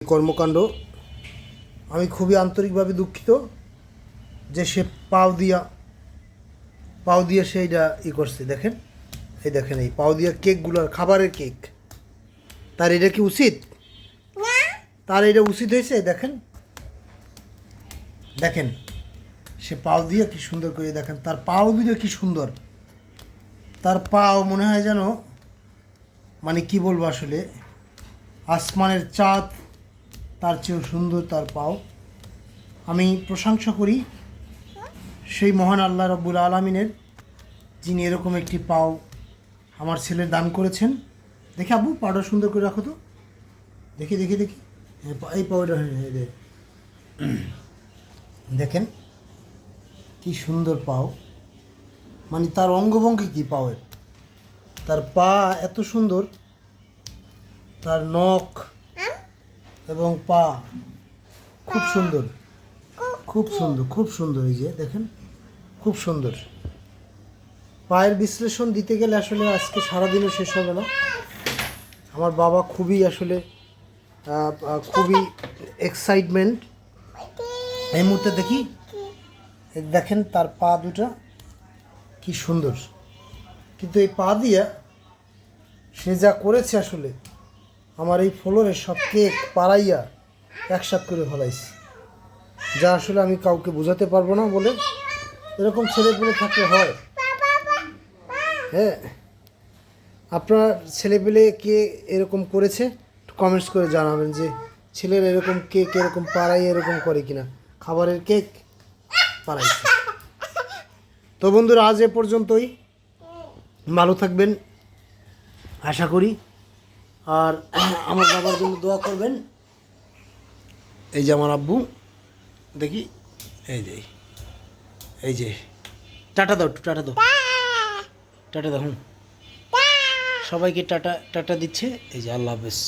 কর্মকাণ্ড আমি খুবই আন্তরিকভাবে দুঃখিত যে সে পাও দিয়া সেইটা করছে। দেখেন, এই দেখেন, এই পাও দিয়া কেকগুলোর খাবারের কেক, তার এটা কি উচিত? তার এটা উচিত হয়েছে? দেখেন দেখেন, সে পাও দিয়ে কি সুন্দর করে, দেখেন তার পাও দুটো কি সুন্দর। তার পাও মনে হয় যেন, মানে কি বলবো আসলে, আসমানের চাঁদ তার চেয়েও সুন্দর তার পাও। আমি প্রশংসা করি সেই মহান আল্লাহ রব্বুল আলমিনের, যিনি এরকম একটি পাও আমার ছেলের দান করেছেন। দেখি আব্বু, পাওটা সুন্দর করে রাখো তো, দেখি দেখি দেখি, এই পাউটা, দেখেন কি সুন্দর পাও, মানে তার অঙ্গভঙ্গি কি পাওয়ের, তার পা এত সুন্দর, তার নখ এবং পা খুব সুন্দর, খুব সুন্দর, খুব সুন্দর। এই যে দেখেন, খুব সুন্দর। পায়ের বিশ্লেষণ দিতে গেলে আসলে আজকে সারাদিনও শেষ হবে না। আমার বাবা খুবই আসলে খুবই এক্সাইটমেন্ট এই মুহূর্তে। দেখি, দেখেন তার পা দুটা কি সুন্দর, কিন্তু এই পা দিয়া সে যা করেছে আসলে, আমার এই ফ্লোরের সব কেক পাড়াইয়া একসাথ করে ফেলাইছে, যা আসলে আমি কাউকে বোঝাতে পারবো না। বলে এরকম ছেলেপেলে থাকলে হয়। হ্যাঁ, আপনার ছেলেপেলে কে এরকম করেছে কমেন্টস করে জানাবেন, যে ছেলের এরকম কেক এরকম পাড়াই এরকম করে কিনা, খাবারের কেক পাড়াইছে। তো বন্ধুরা, আজ এ পর্যন্তই। ভালো থাকবেন আশা করি, আর আমার বাবার জন্য দোয়া করবেন। এই যে আমার আব্বু, দেখি, এই যে এই যে টাটা দাও, একটু টাটা দাও, টাটা দাও। সবাইকে টাটা টাটা দিচ্ছে। এই যে আল্লাহ হাফেজ।